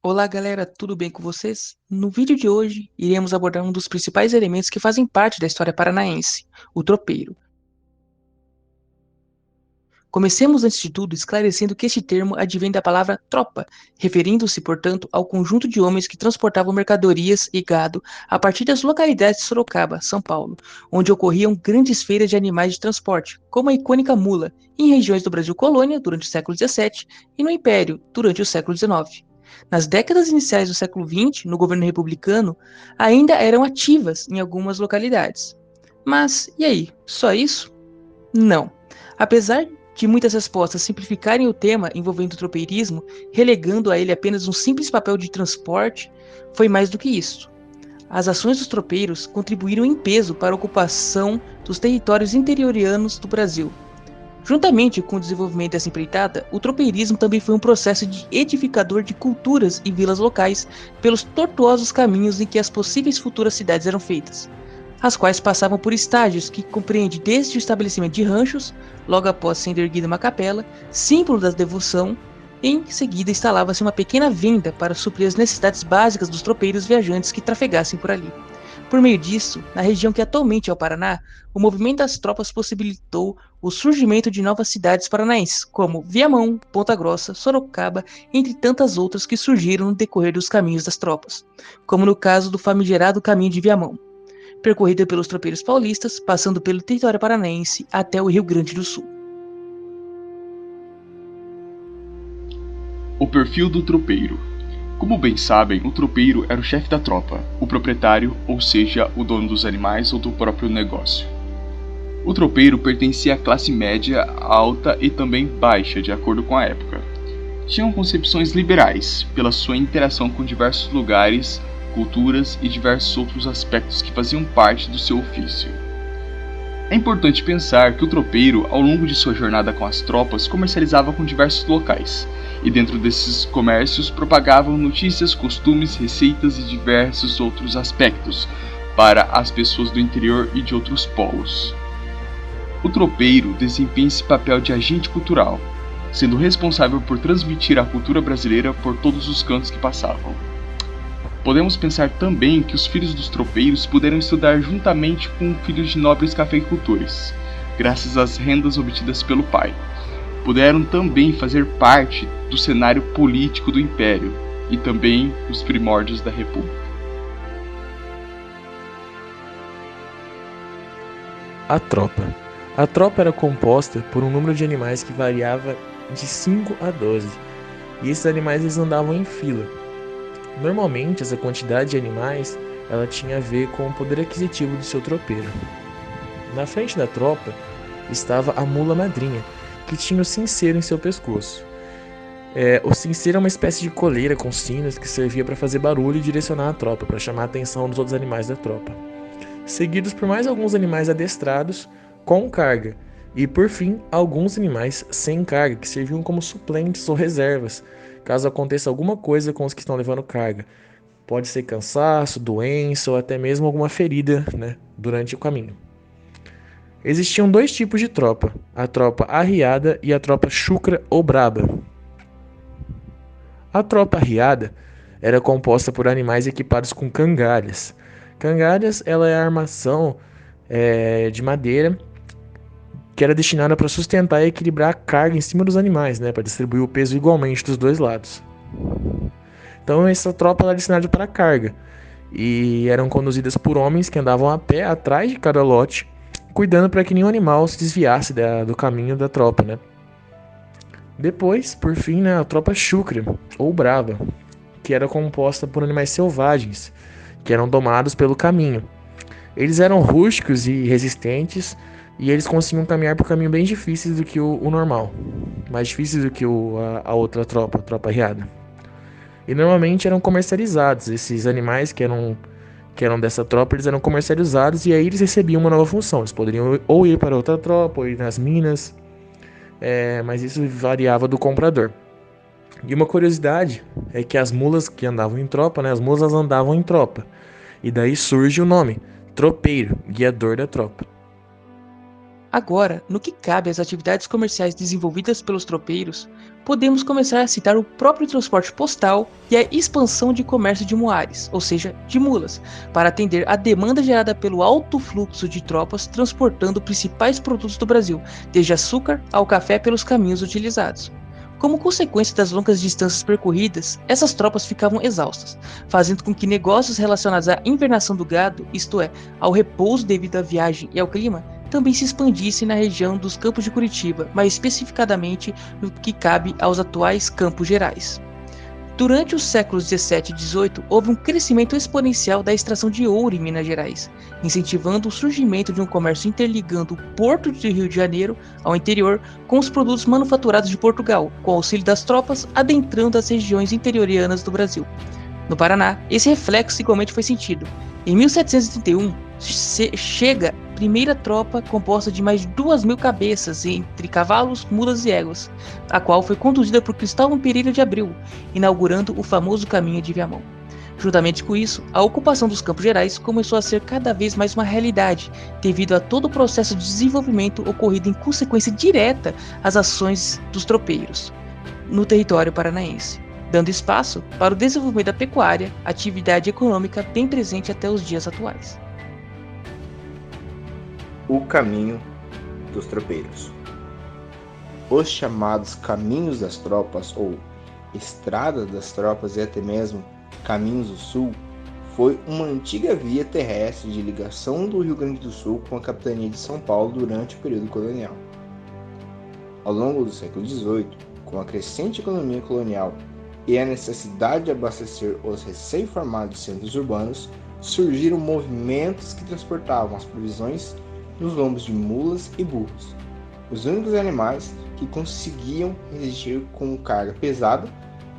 Olá galera, tudo bem com vocês? No vídeo de hoje, iremos abordar um dos principais elementos que fazem parte da história paranaense, o tropeiro. Comecemos antes de tudo esclarecendo que este termo advém da palavra tropa, referindo-se, portanto, ao conjunto de homens que transportavam mercadorias e gado a partir das localidades de Sorocaba, São Paulo, onde ocorriam grandes feiras de animais de transporte, como a icônica mula, em regiões do Brasil colônia durante o século XVII e no Império durante o século XIX. Nas décadas iniciais do século XX, no governo republicano, ainda eram ativas em algumas localidades. Mas, e aí, só isso? Não. Apesar de muitas respostas simplificarem o tema envolvendo o tropeirismo, relegando a ele apenas um simples papel de transporte, foi mais do que isso. As ações dos tropeiros contribuíram em peso para a ocupação dos territórios interiorianos do Brasil. Juntamente com o desenvolvimento dessa empreitada, o tropeirismo também foi um processo de edificador de culturas e vilas locais pelos tortuosos caminhos em que as possíveis futuras cidades eram feitas, as quais passavam por estágios que compreendem desde o estabelecimento de ranchos, logo após sendo erguida uma capela, símbolo da devoção. Em seguida instalava-se uma pequena venda para suprir as necessidades básicas dos tropeiros viajantes que trafegassem por ali. Por meio disso, na região que atualmente é o Paraná, o movimento das tropas possibilitou o surgimento de novas cidades paranaenses, como Viamão, Ponta Grossa, Sorocaba, entre tantas outras que surgiram no decorrer dos caminhos das tropas, como no caso do famigerado Caminho de Viamão, percorrida pelos tropeiros paulistas, passando pelo território paranaense até o Rio Grande do Sul. O perfil do tropeiro. Como bem sabem, o tropeiro era o chefe da tropa, o proprietário, ou seja, o dono dos animais ou do próprio negócio. O tropeiro pertencia à classe média, alta e também baixa, de acordo com a época. Tinham concepções liberais, pela sua interação com diversos lugares, culturas e diversos outros aspectos que faziam parte do seu ofício. É importante pensar que o tropeiro, ao longo de sua jornada com as tropas, comercializava com diversos locais, e dentro desses comércios propagavam notícias, costumes, receitas e diversos outros aspectos para as pessoas do interior e de outros polos. O tropeiro desempenha esse papel de agente cultural, sendo responsável por transmitir a cultura brasileira por todos os cantos que passavam. Podemos pensar também que os filhos dos tropeiros puderam estudar juntamente com filhos de nobres cafeicultores, graças às rendas obtidas pelo pai. Puderam também fazer parte do cenário político do Império e também os primórdios da República. A tropa. A tropa era composta por um número de animais que variava de 5 a 12, e esses animais eles andavam em fila. Normalmente, essa quantidade de animais ela tinha a ver com o poder aquisitivo do seu tropeiro. Na frente da tropa estava a mula madrinha, que tinha o cinceiro em seu pescoço. O cinceiro é uma espécie de coleira com sinos que servia para fazer barulho e direcionar a tropa, para chamar a atenção dos outros animais da tropa. Seguidos por mais alguns animais adestrados com carga, e por fim, alguns animais sem carga, que serviam como suplentes ou reservas, caso aconteça alguma coisa com os que estão levando carga. Pode ser cansaço, doença ou até mesmo alguma ferida, durante o caminho. Existiam dois tipos de tropa, a tropa arriada e a tropa chucra ou braba. A tropa arriada era composta por animais equipados com cangalhas. Cangalhas ela é a armação de madeira que era destinada para sustentar e equilibrar a carga em cima dos animais, para distribuir o peso igualmente dos dois lados. Então essa tropa era destinada para carga e eram conduzidas por homens que andavam a pé atrás de cada lote, cuidando para que nenhum animal se desviasse do caminho da tropa. Depois, por fim, a tropa chucra ou brava, que era composta por animais selvagens, que eram domados pelo caminho. Eles eram rústicos e resistentes, e eles conseguiam caminhar por caminho bem difíceis do que o normal, mais difíceis do que a outra tropa, a tropa arriada. E normalmente eram comercializados, esses animais que eram dessa tropa, eles eram comercializados e aí eles recebiam uma nova função. Eles poderiam ou ir para outra tropa, ou ir nas minas, mas isso variava do comprador. E uma curiosidade é que as mulas que andavam em tropa, as mulas andavam em tropa. E daí surge o nome, tropeiro, guiador da tropa. Agora, no que cabe às atividades comerciais desenvolvidas pelos tropeiros, podemos começar a citar o próprio transporte postal e a expansão de comércio de muares, ou seja, de mulas, para atender à demanda gerada pelo alto fluxo de tropas transportando principais produtos do Brasil, desde açúcar ao café pelos caminhos utilizados. Como consequência das longas distâncias percorridas, essas tropas ficavam exaustas, fazendo com que negócios relacionados à invernação do gado, isto é, ao repouso devido à viagem e ao clima, também se expandissem na região dos Campos de Curitiba, mais especificadamente no que cabe aos atuais Campos Gerais. Durante os séculos 17 e 18, houve um crescimento exponencial da extração de ouro em Minas Gerais, incentivando o surgimento de um comércio interligando o porto de Rio de Janeiro ao interior com os produtos manufaturados de Portugal, com auxílio das tropas adentrando as regiões interiorianas do Brasil. No Paraná, esse reflexo igualmente foi sentido. Em 1731, chega a primeira tropa composta de mais de 2.000 cabeças entre cavalos, mulas e éguas, a qual foi conduzida por Cristóvão Pereira de Abreu, inaugurando o famoso caminho de Viamão. Juntamente com isso, a ocupação dos Campos Gerais começou a ser cada vez mais uma realidade, devido a todo o processo de desenvolvimento ocorrido em consequência direta às ações dos tropeiros no território paranaense, dando espaço para o desenvolvimento da pecuária, atividade econômica bem presente até os dias atuais. O caminho dos tropeiros. Os chamados caminhos das tropas, ou estrada das tropas e até mesmo caminhos do sul, foi uma antiga via terrestre de ligação do Rio Grande do Sul com a capitania de São Paulo durante o período colonial. Ao longo do século XVIII, com a crescente economia colonial e a necessidade de abastecer os recém-formados centros urbanos, surgiram movimentos que transportavam as provisões nos lombos de mulas e burros, os únicos animais que conseguiam resistir com carga pesada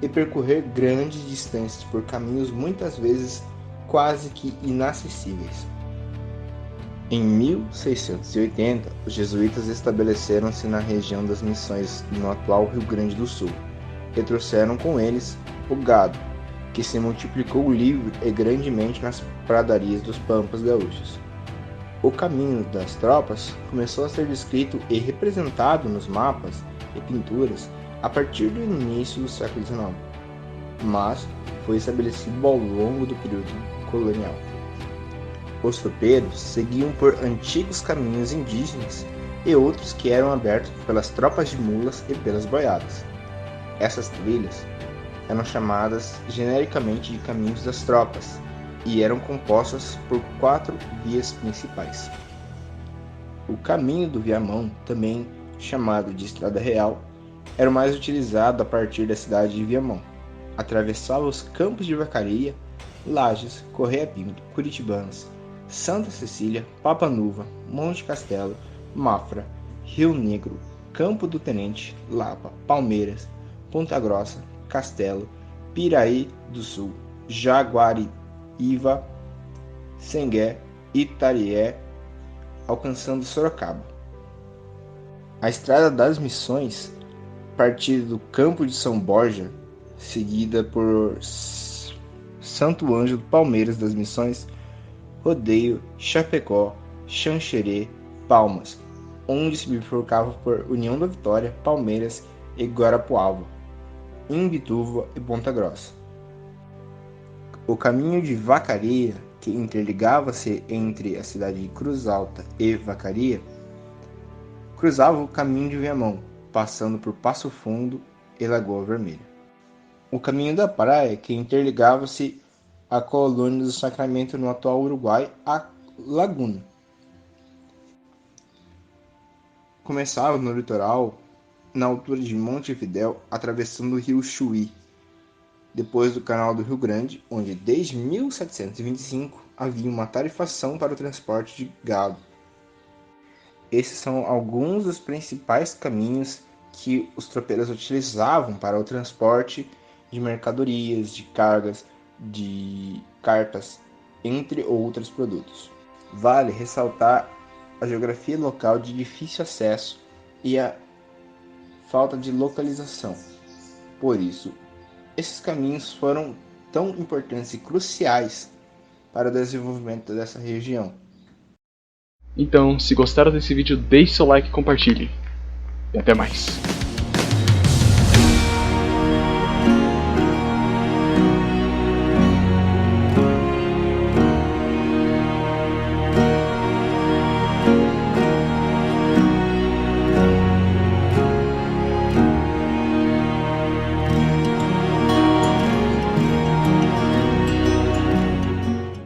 e percorrer grandes distâncias por caminhos muitas vezes quase que inacessíveis. Em 1680, os jesuítas estabeleceram-se na região das Missões, no atual Rio Grande do Sul, e trouxeram com eles o gado, que se multiplicou livre e grandemente nas pradarias dos pampas gaúchos. O caminho das tropas começou a ser descrito e representado nos mapas e pinturas a partir do início do século XIX, mas foi estabelecido ao longo do período colonial. Os tropeiros seguiam por antigos caminhos indígenas e outros que eram abertos pelas tropas de mulas e pelas boiadas. Essas trilhas eram chamadas genericamente de caminhos das tropas e eram compostas por 4 vias principais. O caminho do Viamão, também chamado de Estrada Real, era o mais utilizado a partir da cidade de Viamão. Atravessava os Campos de Vacaria, Lages, Correia Pinto, Curitibanos, Santa Cecília, Papanuva, Monte Castelo, Mafra, Rio Negro, Campo do Tenente, Lapa, Palmeiras, Ponta Grossa, Castelo, Piraí do Sul, Jaguariúva, Sengué, Itarié, alcançando Sorocaba. A Estrada das Missões, partia do Campo de São Borja, seguida por Santo Ângelo, Palmeiras das Missões, Rodeio, Chapecó, Xanxerê, Palmas, onde se bifurcava por União da Vitória, Palmeiras e Guarapuava, Imbituva e Ponta Grossa. O caminho de Vacaria, que interligava-se entre a cidade de Cruz Alta e Vacaria, cruzava o caminho de Viamão, passando por Passo Fundo e Lagoa Vermelha. O caminho da praia, que interligava-se à colônia do Sacramento no atual Uruguai, a Laguna. Começava no litoral, na altura de Montevidéu, atravessando o rio Chuí, depois do canal do Rio Grande, onde desde 1725 havia uma tarifação para o transporte de gado. Esses são alguns dos principais caminhos que os tropeiros utilizavam para o transporte de mercadorias, de cargas, de cartas, entre outros produtos. Vale ressaltar a geografia local de difícil acesso e a falta de localização. Por isso, esses caminhos foram tão importantes e cruciais para o desenvolvimento dessa região. Então, se gostaram desse vídeo, deixe seu like e compartilhe. E até mais.